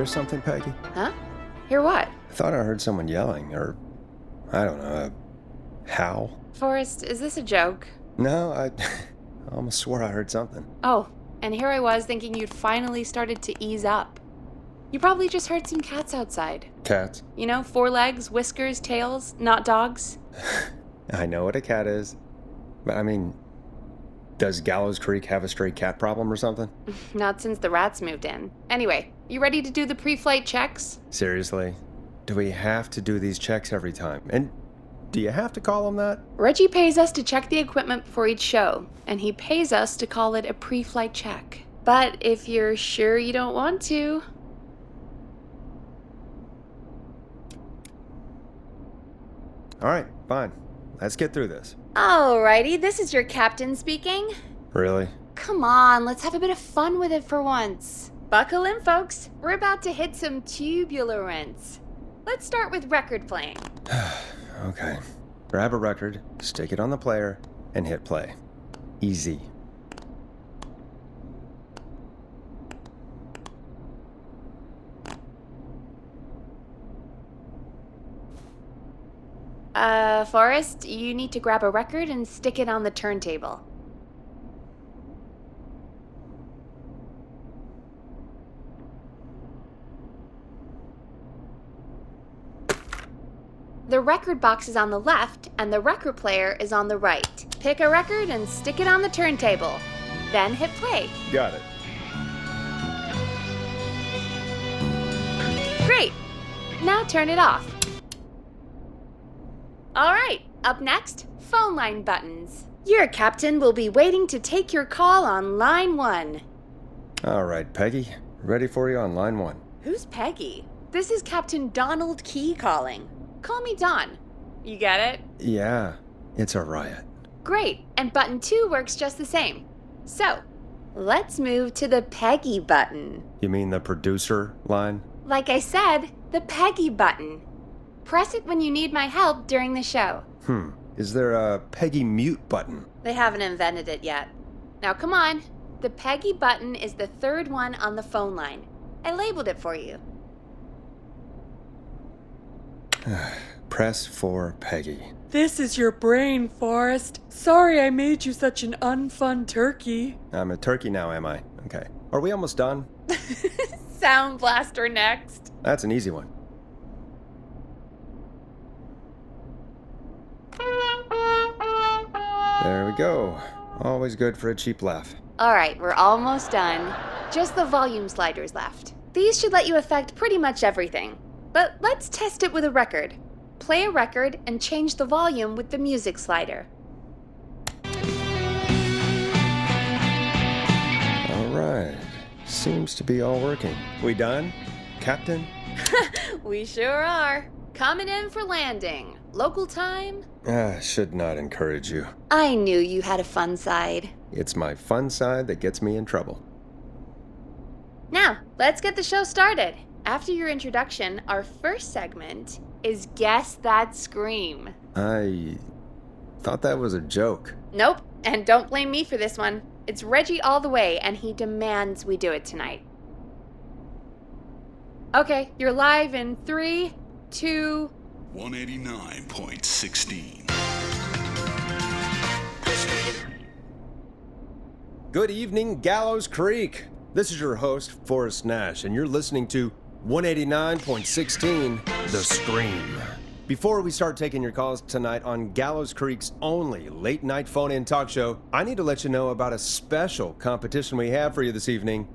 something, Peggy? Huh? Hear what? I thought I heard someone yelling, or, I don't know, a howl. Forrest, is this a joke? No, I almost swore I heard something. Oh, and here I was thinking you'd finally started to ease up. You probably just heard some cats outside. Cats? You know, 4 legs, whiskers, tails, not dogs. I know what a cat is, but I mean, does Gallows Creek have a stray cat problem or something? Not since the rats moved in. Anyway, you ready to do the pre-flight checks? Seriously? Do we have to do these checks every time? And do you have to call them that? Reggie pays us to check the equipment before each show, and he pays us to call it a pre-flight check. But if you're sure you don't want to... All right, fine. Let's get through this. Alrighty, this is your captain speaking. Really? Come on, let's have a bit of fun with it for once. Buckle in, folks. We're about to hit some tubulance. Let's start with record playing. Okay. Grab a record, stick it on the player, and hit play. Easy. Forrest, you need to grab a record and stick it on the turntable. The record box is on the left, and the record player is on the right. Pick a record and stick it on the turntable. Then hit play. Got it. Great! Now turn it off. Alright, up next, phone line buttons. Your captain will be waiting to take your call on line 1. All right, Peggy. Ready for you on line 1. Who's Peggy? This is Captain Donald Key calling. Call me Don. You get it? Yeah, it's a riot. Great, and button 2 works just the same. So, let's move to the Peggy button. You mean the producer line? Like I said, the Peggy button. Press it when you need my help during the show. Is there a Peggy mute button? They haven't invented it yet. Now come on. The Peggy button is the 3rd one on the phone line. I labeled it for you. Press for Peggy. This is your brain, Forrest. Sorry I made you such an unfun turkey. I'm a turkey now, am I? Okay. Are we almost done? Sound blaster next. That's an easy one. There we go. Always good for a cheap laugh. Alright, we're almost done. Just the volume sliders left. These should let you affect pretty much everything. But let's test it with a record. Play a record and change the volume with the music slider. All right. Seems to be all working. We done, Captain? We sure are. Coming in for landing. Local time? Should not encourage you. I knew you had a fun side. It's my fun side that gets me in trouble. Now, let's get the show started. After your introduction, our first segment is Guess That Scream. I thought that was a joke. Nope, and don't blame me for this one. It's Reggie all the way, and he demands we do it tonight. Okay, you're live in 3, 2... 189.16. Good evening, Gallows Creek. This is your host, Forrest Nash, and you're listening to 189.16, The Scream. Before we start taking your calls tonight on Gallows Creek's only late-night phone-in talk show, I need to let you know about a special competition we have for you this evening.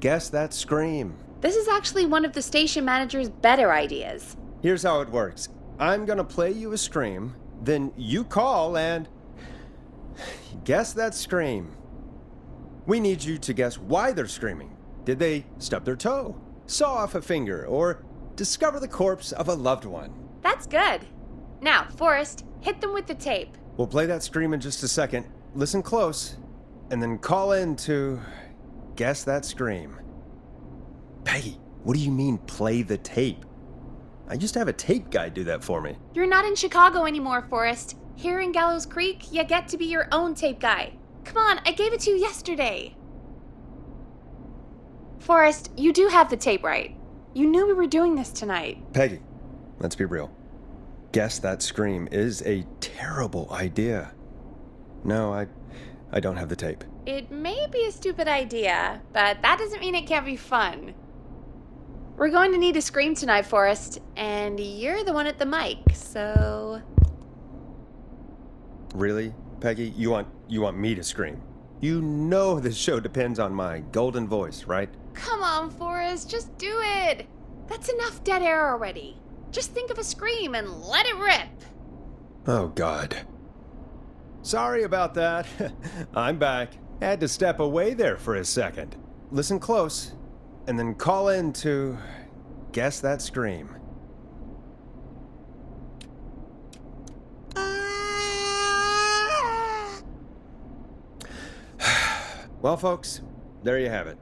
Guess That Scream. This is actually one of the station manager's better ideas. Here's how it works. I'm gonna play you a scream, then you call and guess that scream. We need you to guess why they're screaming. Did they stub their toe, saw off a finger, or discover the corpse of a loved one? That's good. Now, Forrest, hit them with the tape. We'll play that scream in just a second. Listen close, and then call in to guess that scream. Peggy, what do you mean play the tape? I used to have a tape guy do that for me. You're not in Chicago anymore, Forrest. Here in Gallows Creek, you get to be your own tape guy. Come on, I gave it to you yesterday. Forrest, you do have the tape right. You knew we were doing this tonight. Peggy, let's be real. Guess That Scream is a terrible idea. No, I don't have the tape. It may be a stupid idea, but that doesn't mean it can't be fun. We're going to need a scream tonight, Forrest, and you're the one at the mic, so... Really, Peggy? You want me to scream? You know this show depends on my golden voice, right? Come on, Forrest, just do it. That's enough dead air already. Just think of a scream and let it rip. Oh, God. Sorry about that. I'm back. Had to step away there for a second. Listen close, and then call in to Guess That Scream. Well, folks, there you have it.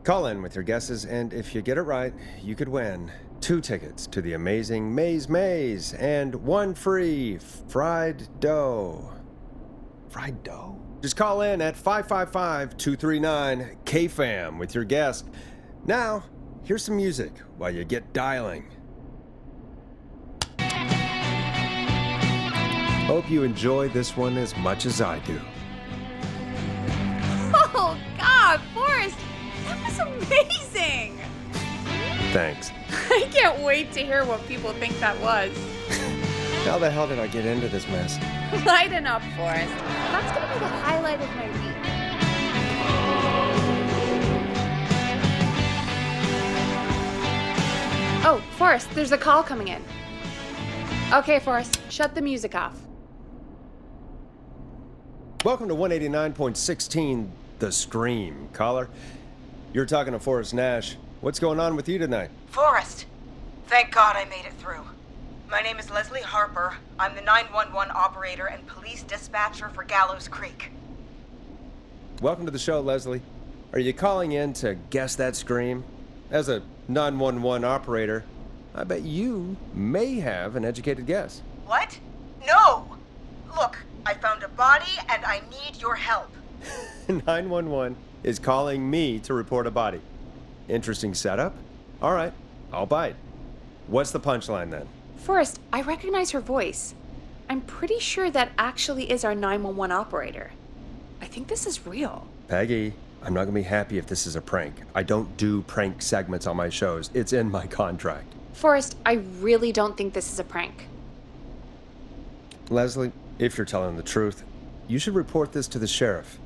Call in with your guesses, and if you get it right, you could win 2 tickets to the amazing Maze Maze and 1 free fried dough. Fried dough? Just call in at 555-239-KFAM with your guess. Now, here's some music while you get dialing. Hope you enjoy this one as much as I do. Oh, God, Forrest, that was amazing. Thanks. I can't wait to hear what people think that was. How the hell did I get into this mess? Lighten up, Forrest. That's going to be the highlight of my week. Oh, Forrest, there's a call coming in. Okay, Forrest, shut the music off. Welcome to 189.16, The Scream. Caller, you're talking to Forrest Nash. What's going on with you tonight? Forrest, thank God I made it through. My name is Leslie Harper. I'm the 911 operator and police dispatcher for Gallows Creek. Welcome to the show, Leslie. Are you calling in to Guess That Scream? As a 911 operator, I bet you may have an educated guess. What? No! Look, I found a body and I need your help. 911 is calling me to report a body. Interesting setup. All right, I'll bite. What's the punchline then? Forrest, I recognize her voice. I'm pretty sure that actually is our 911 operator. I think this is real. Peggy, I'm not gonna be happy if this is a prank. I don't do prank segments on my shows. It's in my contract. Forrest, I really don't think this is a prank. Leslie, if you're telling the truth, you should report this to the sheriff.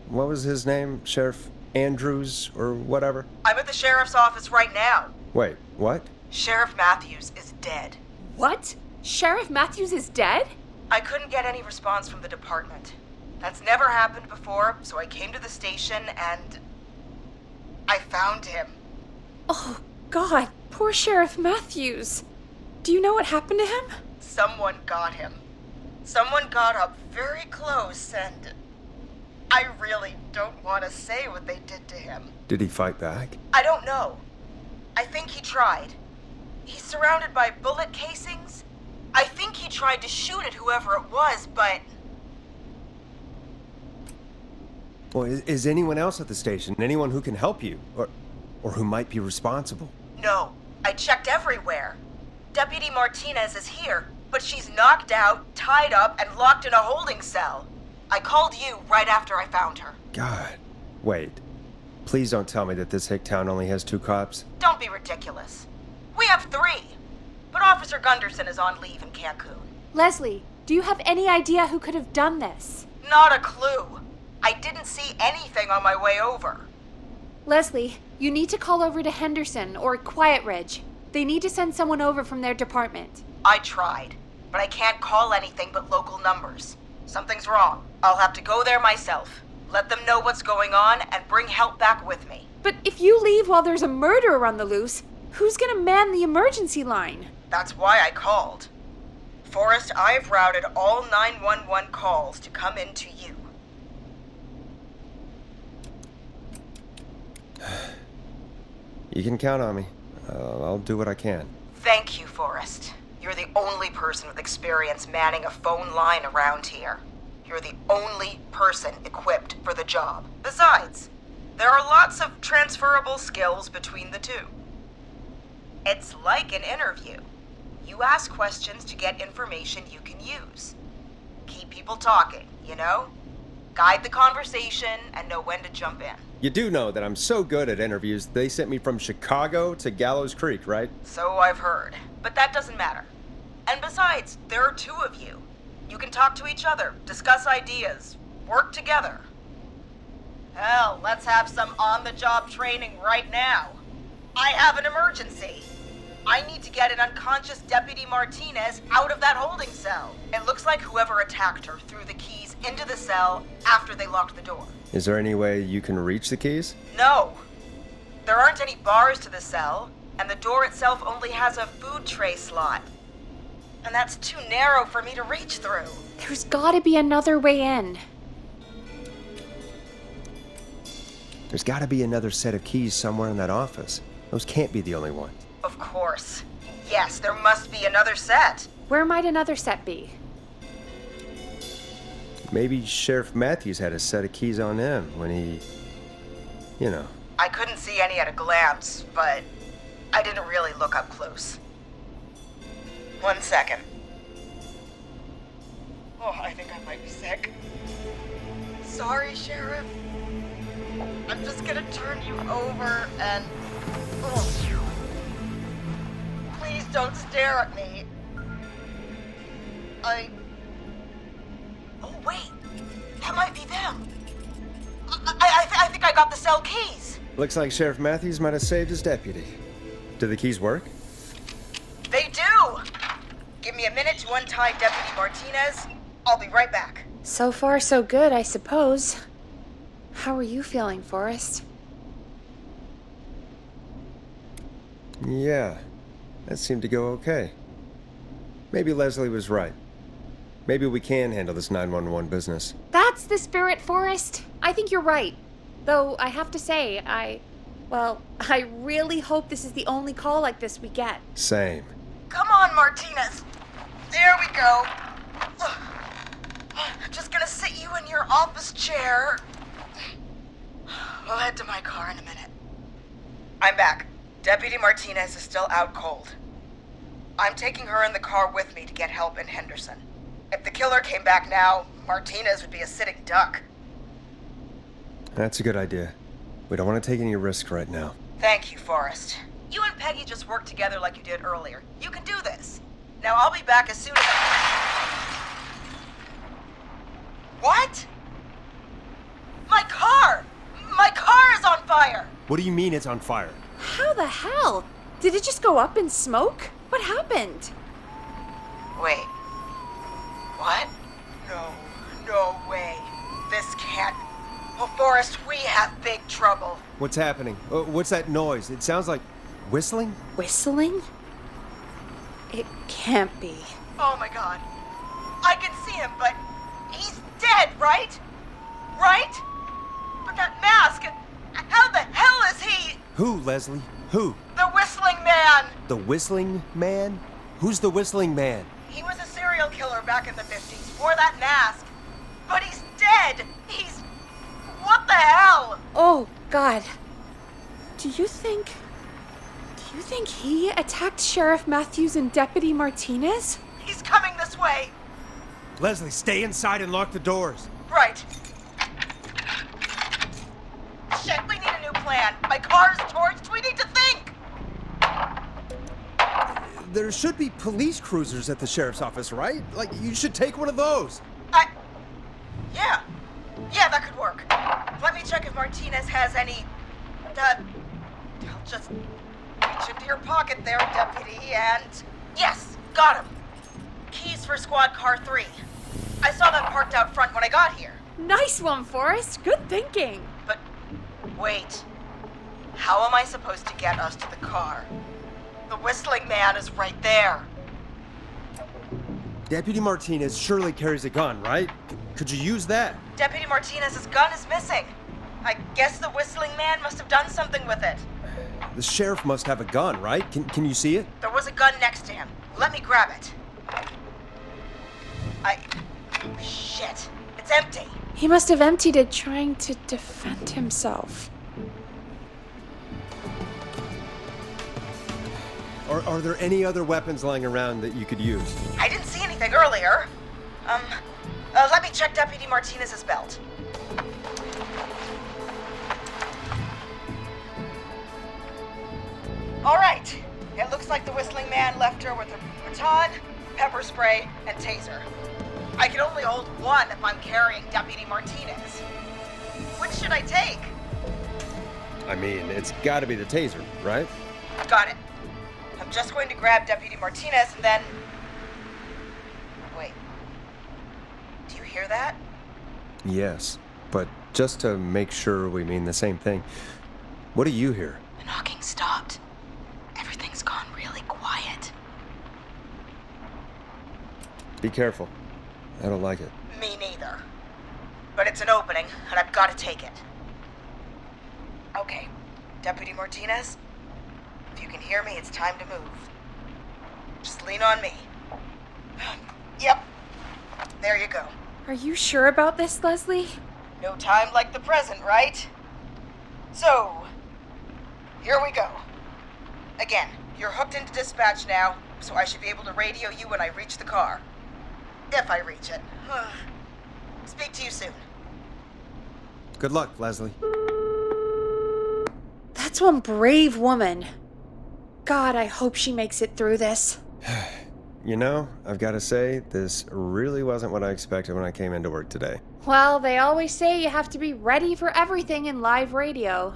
What was his name? Sheriff Andrews or whatever? I'm at the sheriff's office right now. Wait, what? Sheriff Matthews is dead. What? Sheriff Matthews is dead? I couldn't get any response from the department. That's never happened before, so I came to the station and I found him. Oh, God, poor Sheriff Matthews. Do you know what happened to him? Someone got him. Someone got up very close and I really don't want to say what they did to him. Did he fight back? I don't know. I think he tried. He's surrounded by bullet casings. I think he tried to shoot at whoever it was, but... Well, is anyone else at the station? Anyone who can help you? Or who might be responsible? No. I checked everywhere. Deputy Martinez is here, but she's knocked out, tied up, and locked in a holding cell. I called you right after I found her. God. Wait. Please don't tell me that this hick town only has 2 cops. Don't be ridiculous. We have 3. But Officer Gunderson is on leave in Cancun. Leslie, do you have any idea who could have done this? Not a clue. I didn't see anything on my way over. Leslie, you need to call over to Henderson or Quiet Ridge. They need to send someone over from their department. I tried, but I can't call anything but local numbers. Something's wrong. I'll have to go there myself. Let them know what's going on and bring help back with me. But if you leave while there's a murderer on the loose, who's gonna man the emergency line? That's why I called. Forrest, I've routed all 911 calls to come in to you. You can count on me. I'll do what I can. Thank you, Forrest. You're the only person with experience manning a phone line around here. You're the only person equipped for the job. Besides, There are lots of transferable skills between the two. It's like an interview. You ask questions to get information you can use. Keep people talking, you know? Guide the conversation and know when to jump in. You do know that I'm so good at interviews, they sent me from Chicago to Gallows Creek, right? So I've heard. But that doesn't matter. And besides, there are two of you. You can talk to each other, discuss ideas, work together. Hell, let's have some on-the-job training right now. I have an emergency. I need to get an unconscious Deputy Martinez out of that holding cell. It looks like whoever attacked her threw the keys into the cell after they locked the door. Is there any way you can reach the keys? No. There aren't any bars to the cell, and the door itself only has a food tray slot. And that's too narrow for me to reach through. There's gotta be another way in. There's gotta be another set of keys somewhere in that office. Those can't be the only ones. Of course. Yes, there must be another set. Where might another set be? Maybe Sheriff Matthews had a set of keys on him when he... you know. I couldn't see any at a glance, but I didn't really look up close. 1 second. Oh, I think I might be sick. Sorry, Sheriff. I'm just gonna turn you over and... Oh. Please don't stare at me. Oh, wait. That might be them. I think I got the cell keys. Looks like Sheriff Matthews might have saved his deputy. Do the keys work? They do! Give me a minute to untie Deputy Martinez. I'll be right back. So far, so good, I suppose. How are you feeling, Forrest? Yeah, that seemed to go okay. Maybe Leslie was right. Maybe we can handle this 911 business. That's the spirit, Forrest. I think you're right. Though, I have to say, I really hope this is the only call like this we get. Same. Come on, Martinez. There we go. I'm just gonna sit you in your office chair. We'll head to my car in a minute. I'm back. Deputy Martinez is still out cold. I'm taking her in the car with me to get help in Henderson. If the killer came back now, Martinez would be a sitting duck. That's a good idea. We don't want to take any risk right now. Thank you, Forrest. You and Peggy just worked together like you did earlier. You can do this. Now I'll be back as soon as What? My car! My car is on fire! What do you mean it's on fire? How the hell? Did it just go up in smoke? What happened? Wait. What? No way. This can't... Well, Forrest, we have big trouble. What's happening? What's that noise? It sounds like whistling? Whistling? It can't be. Oh my god. I can see him, but he's dead, right? Right? But that mask, how the hell is he? Who, Leslie? Who? The Whistling Man! The Whistling Man? Who's the Whistling Man? He was a serial killer back in the 50s, wore that mask. But he's dead! He's... What the hell? Oh, God. Do you think he attacked Sheriff Matthews and Deputy Martinez? He's coming this way. Leslie, stay inside and lock the doors. Right. Shit, we need a new plan. My car's torched. We need to think. There should be police cruisers at the sheriff's office, right? Like, you should take one of those. Yeah, that could work. Let me check if Martinez has any... I'll just reach into your pocket there, Deputy, and... Yes, got him. Keys for Squad Car 3. I saw them parked out front when I got here. Nice one, Forrest. Good thinking. But, wait. How am I supposed to get us to the car? The Whistling Man is right there. Deputy Martinez surely carries a gun, right? Could you use that? Deputy Martinez's gun is missing. I guess the Whistling Man must have done something with it. The sheriff must have a gun, right? Can you see it? There was a gun next to him. Let me grab it. Shit. It's empty. He must have emptied it trying to defend himself. Are there any other weapons lying around that you could use? I didn't see anything earlier. Let me check Deputy Martinez's belt. All right. It looks like the Whistling Man left her with a baton, pepper spray, and taser. I can only hold one if I'm carrying Deputy Martinez. Which should I take? I mean, it's gotta be the taser, right? Got it. I'm just going to grab Deputy Martinez and then... Wait. Do you hear that? Yes, but just to make sure we mean the same thing, what do you hear? The knocking stopped. Everything's gone really quiet. Be careful. I don't like it. Me neither. But it's an opening, and I've got to take it. Okay, Deputy Martinez, if you can hear me, it's time to move. Just lean on me. Yep. There you go. Are you sure about this, Leslie? No time like the present, right? So, here we go. Again, you're hooked into dispatch now, so I should be able to radio you when I reach the car. If I reach it. Speak to you soon. Good luck, Leslie. That's one brave woman. God, I hope she makes it through this. You know, I've got to say, this really wasn't what I expected when I came into work today. Well, they always say you have to be ready for everything in live radio.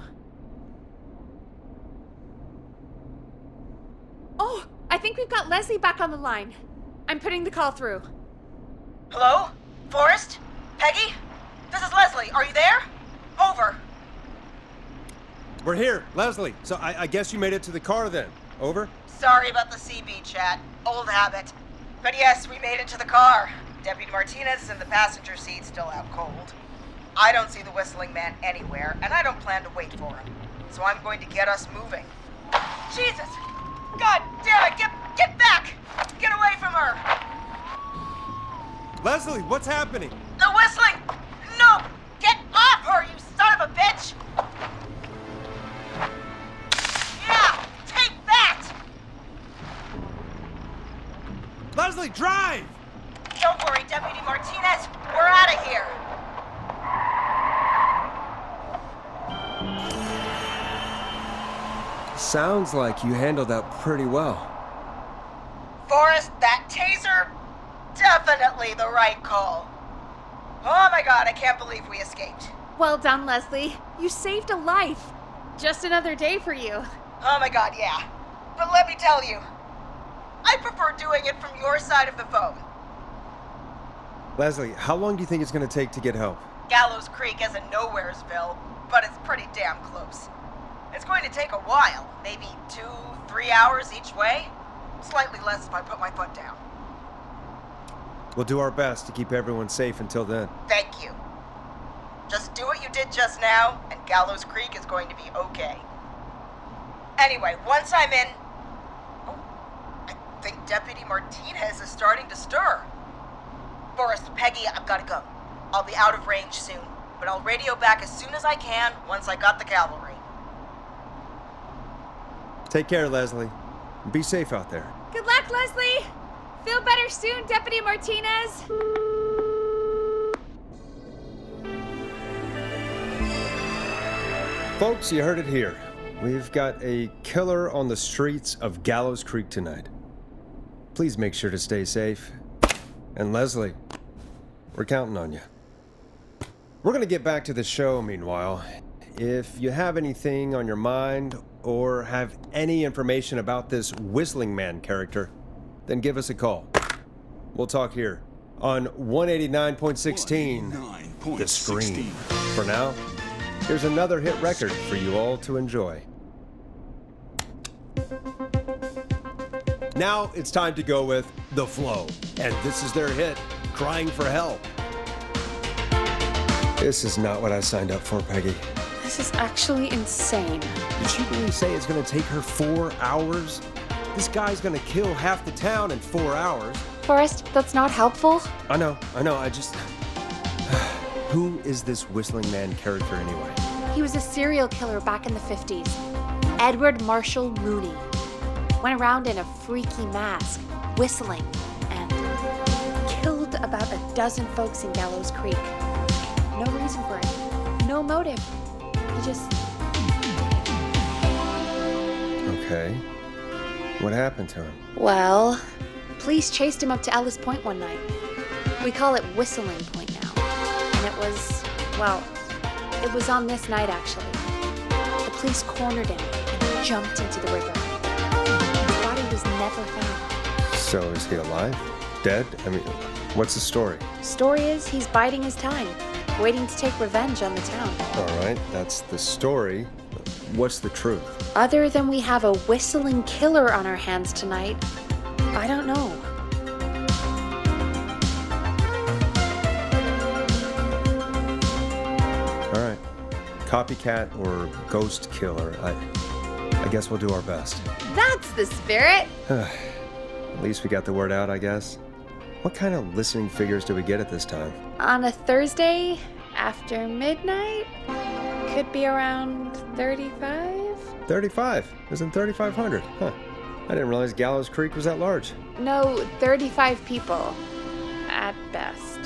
Oh, I think we've got Leslie back on the line. I'm putting the call through. Hello? Forrest? Peggy? This is Leslie. Are you there? Over. We're here, Leslie. So I guess you made it to the car then. Over? Sorry about the CB chat. Old habit. But yes, we made it to the car. Deputy Martinez is in the passenger seat, still out cold. I don't see the Whistling Man anywhere, and I don't plan to wait for him. So I'm going to get us moving. Jesus! God damn it! Get back! Get away from her! Leslie, what's happening? The whistling! No! Get off her, you son of a bitch! Yeah! Take that! Leslie, drive! Don't worry, Deputy Martinez. We're out of here. Sounds like you handled that pretty well. Forrest, that taser? Definitely the right call. Oh my god, I can't believe we escaped. Well done, Leslie. You saved a life. Just another day for you. Oh my god, yeah. But let me tell you, I prefer doing it from your side of the phone. Leslie, how long do you think it's going to take to get help? Gallows Creek isn't Nowheresville, but it's pretty damn close. It's going to take a while, maybe 2-3 hours each way. Slightly less if I put my foot down. We'll do our best to keep everyone safe until then. Thank you. Just do what you did just now, and Gallows Creek is going to be okay. Anyway, once I'm in... Oh, I think Deputy Martinez is starting to stir. Forrest, Peggy, I've got to go. I'll be out of range soon, but I'll radio back as soon as I can once I got the cavalry. Take care, Leslie. Be safe out there. Good luck, Leslie. Feel better soon, Deputy Martinez. Folks, you heard it here. We've got a killer on the streets of Gallows Creek tonight. Please make sure to stay safe. And Leslie, we're counting on you. We're going to get back to the show meanwhile. If you have anything on your mind or have any information about this Whistling Man character, then give us a call. We'll talk here on 189.16, The Scream. For now, here's another hit record for you all to enjoy. Now it's time to go with The Flow, and this is their hit, Crying for Help. This is not what I signed up for, Peggy. This is actually insane. Did she really say it's gonna take her 4 hours? This guy's gonna kill half the town in 4 hours. Forrest, that's not helpful. I know, I just... Who is this Whistling Man character anyway? He was a serial killer back in the 50s. Edward Marshall Mooney. went around in a freaky mask, whistling, and killed about a dozen folks in Gallows Creek. No reason for it. No motive. He just... Okay. What happened to him? Well, police chased him up to Ellis Point one night. We call it Whistling Point now. And it was, well, it was on this night actually. The police cornered him and jumped into the river. His body was never found. So is he alive? Dead? I mean, what's the story? Story is he's biding his time, waiting to take revenge on the town. All right, that's the story. What's the truth? Other than we have a whistling killer on our hands tonight, I don't know. All right. Copycat or ghost killer. I guess we'll do our best. That's the spirit! At least we got the word out, I guess. What kind of listening figures do we get at this time? On a Thursday after midnight? Could be around 35? 35. Isn't 3,500? Huh. I didn't realize Gallows Creek was that large. No, 35 people. At best.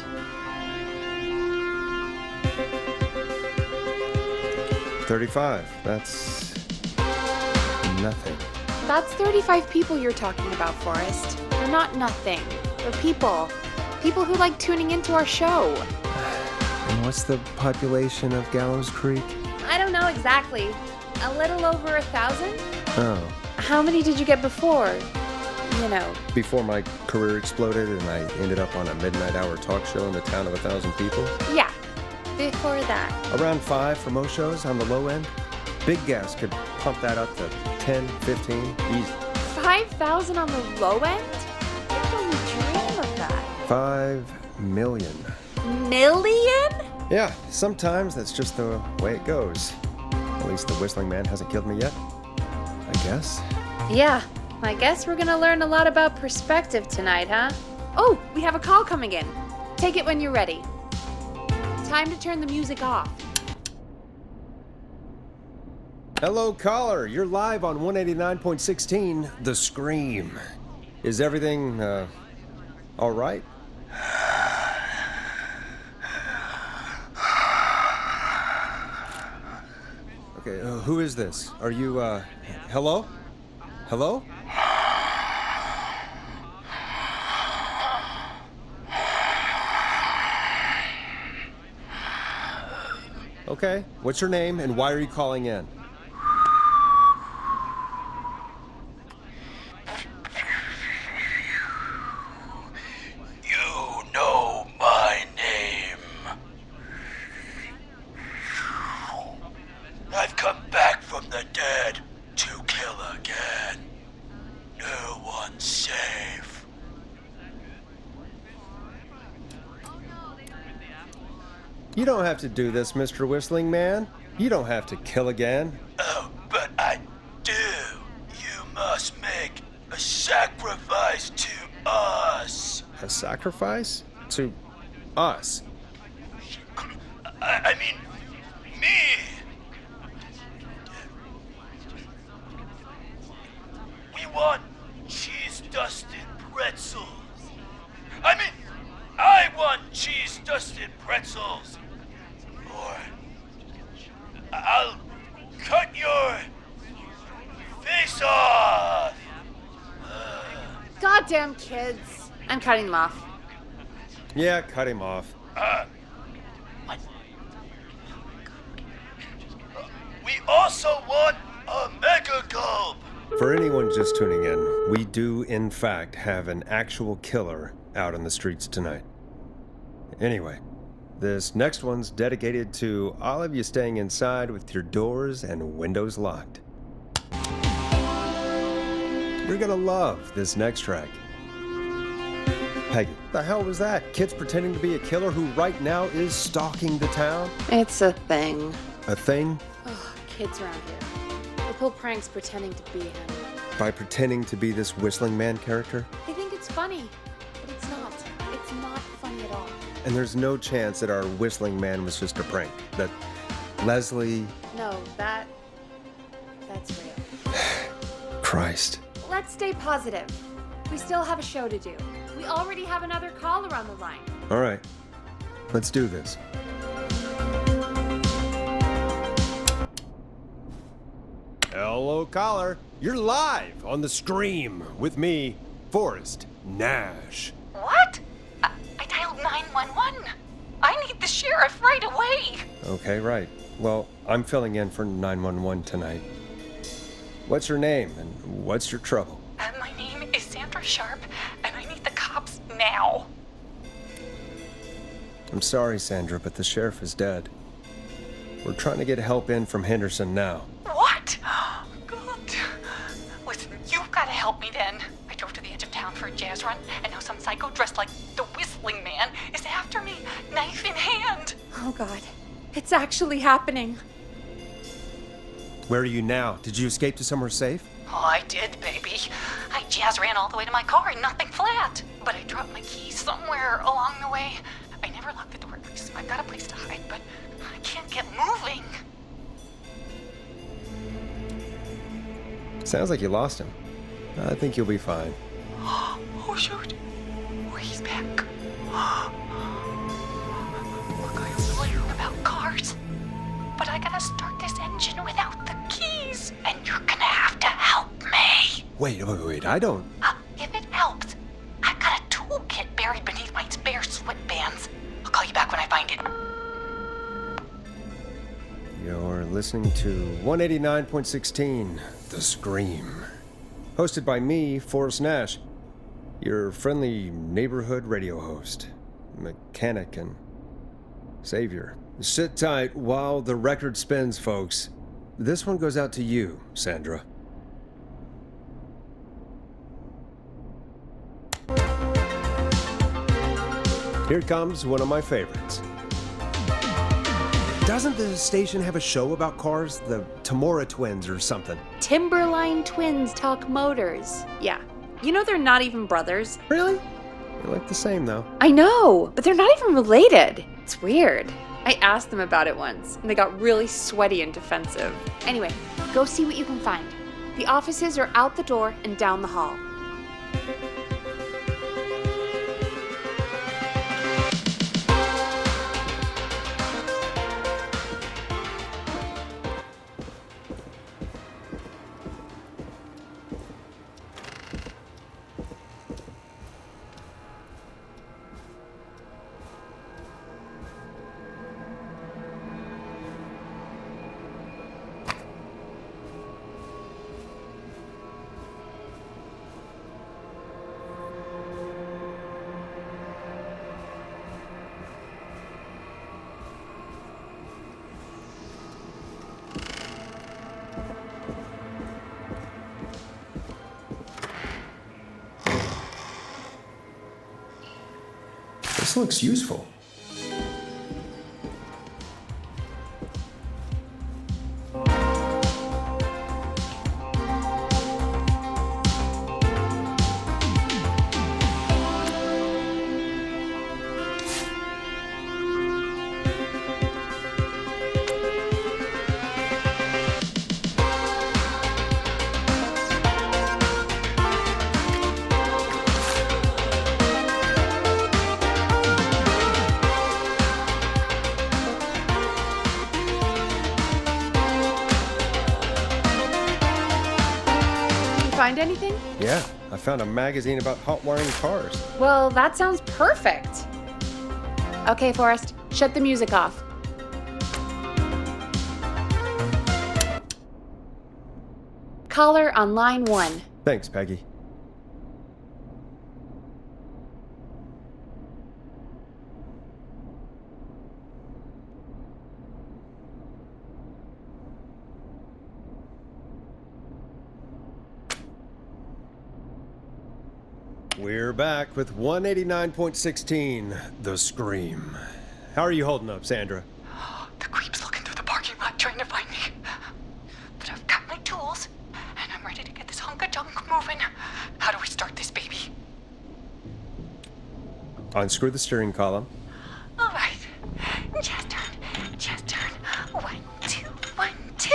35. That's nothing. That's 35 people you're talking about, Forrest. They're not nothing. They're people. People who like tuning into our show. And what's the population of Gallows Creek? I don't know exactly. A little over 1,000? Oh. How many did you get before? You know. Before my career exploded and I ended up on a midnight hour talk show in the town of 1,000 people? Yeah. Before that. Around 5 for most shows on the low end. Big gas could pump that up to 10, 15, easy. 5,000 on the low end? I can only dream of that. 5 million. Million? Yeah, sometimes that's just the way it goes. At least the Whistling Man hasn't killed me yet. I guess. Yeah, I guess we're gonna learn a lot about perspective tonight, huh? Oh, we have a call coming in. Take it when you're ready. Time to turn the music off. Hello, caller. You're live on 189.16, The Scream. Is everything, all right? Okay, who is this? Are you, hello? Hello? Okay, what's your name and why are you calling in? You know my name. I've come back from the dead to kill again. No one's safe. You don't have to do this, Mr. Whistling Man. You don't have to kill again. Oh, but I do. You must make a sacrifice to us. A sacrifice? To us? I mean, me. We want cheese-dusted pretzels. I mean, I want cheese-dusted pretzels. Or I'll cut your face off. Goddamn kids. I'm cutting them off. Yeah, cut him off. We also want a mega gulp. For anyone just tuning in, we do, in fact, have an actual killer out on the streets tonight. Anyway, this next one's dedicated to all of you staying inside with your doors and windows locked. You're gonna love this next track. Peggy, the hell was that? Kids pretending to be a killer who right now is stalking the town? It's a thing. A thing? Oh, kids around here. They pull pranks pretending to be him. By pretending to be this Whistling Man character? They think it's funny, but it's not. It's not funny at all. And there's no chance that our Whistling Man was just a prank. That Leslie... No, that's real. Christ. let's stay positive. We still have a show to do. We already have another caller on the line. All right, let's do this. Hello, caller. You're live on the Scream with me, Forrest Nash. What? I dialed 911. I need the sheriff right away. Okay, right. Well, I'm filling in for 911 tonight. What's your name and what's your trouble? My name is Sandra Sharp, and I need the cops now. I'm sorry, Sandra, but the sheriff is dead. We're trying to get help in from Henderson now. What? God. Listen, you've got to help me then. I drove to the edge of town for a jazz run, and now some psycho dressed like the Whistling Man is after me, knife in hand. Oh God, it's actually happening. Where are you now? Did you escape to somewhere safe? Oh, I did, baby. I jazz ran all the way to my car and nothing flat. But I dropped my keys somewhere along the way. I never locked the door, so I've got a place to hide, but I can't get moving. Sounds like you lost him. I think you'll be fine. Oh, shoot. Oh, he's back. Look, I was wondering about cars. But I gotta start this engine without the keys. And you're gonna have to help me. Wait, I don't... If it helps, I've got a toolkit buried beneath my spare sweatbands. I'll call you back when I find it. You're listening to 189.16, The Scream. Hosted by me, Forrest Nash, your friendly neighborhood radio host, mechanic and savior. Sit tight while the record spins, folks. This one goes out to you, Sandra. Here comes one of my favorites. Doesn't the station have a show about cars? The Tamora twins or something? Timberline twins talk motors. Yeah. You know they're not even brothers. Really? They look the same, though. I know, but they're not even related. It's weird. I asked them about it once, and they got really sweaty and defensive. Anyway, go see what you can find. The offices are out the door and down the hall. This looks useful. Find anything? Yeah, I found a magazine about hot wiring cars. Well, that sounds perfect. Okay, Forrest, shut the music off. Caller on line 1. Thanks, Peggy. We're back with 189.16, The Scream. How are you holding up, Sandra? The creep's looking through the parking lot trying to find me. But I've got my tools, and I'm ready to get this hunk of junk moving. How do we start this baby? Unscrew the steering column. All right. Just turn. Just turn. 1, 2, 1, 2.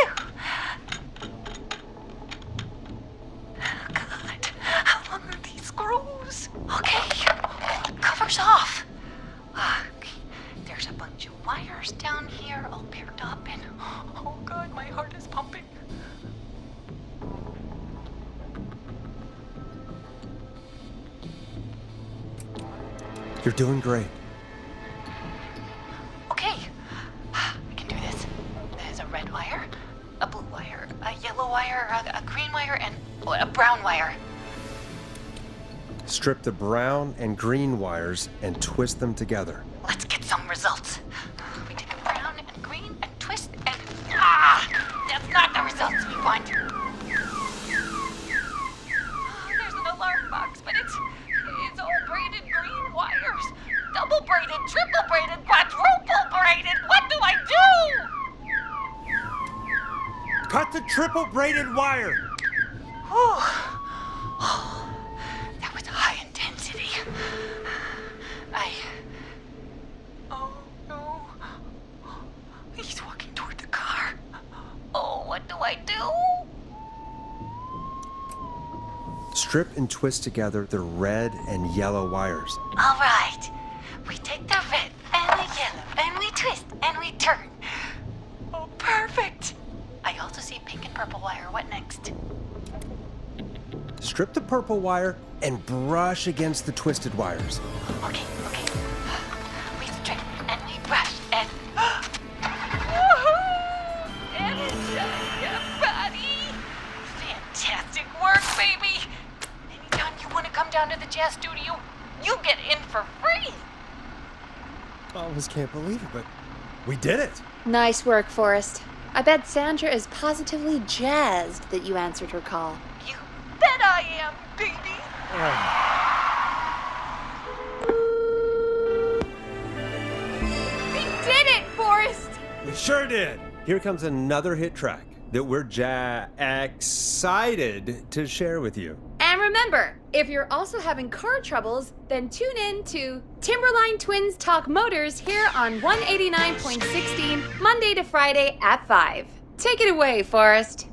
Oh, God. You're doing great. Okay, I can do this. There's a red wire, a blue wire, a yellow wire, a green wire, and a brown wire. Strip the brown and green wires and twist them together. Let's get some results. We take the brown and green and twist and... That's not the results we want. There's an alarm box, but it's all braided green wires. Double braided, triple braided, quadruple braided. What do I do? Cut the triple braided wire! Whew. That was high intensity. Oh no. He's walking toward the car. Oh, what do I do? Strip and twist together the red and yellow wires. All right. We take the red and the yellow and we twist and we turn. Oh, perfect. I also see pink and purple wire. What next? Strip the purple wire and brush against the twisted wires. Okay. We strip and we brush and... Energize your body. Fantastic work, baby. Anytime you want to come down to the jazz studio, you get in for free. I almost can't believe it, but we did it. Nice work, Forrest. I bet Sandra is positively jazzed that you answered her call. You bet I am, baby. We did it, Forrest! We sure did. Here comes another hit track that we're excited to share with you. And remember, if you're also having car troubles, then tune in to Timberline Twins Talk Motors here on 189.16, Monday to Friday at 5. Take it away, Forrest.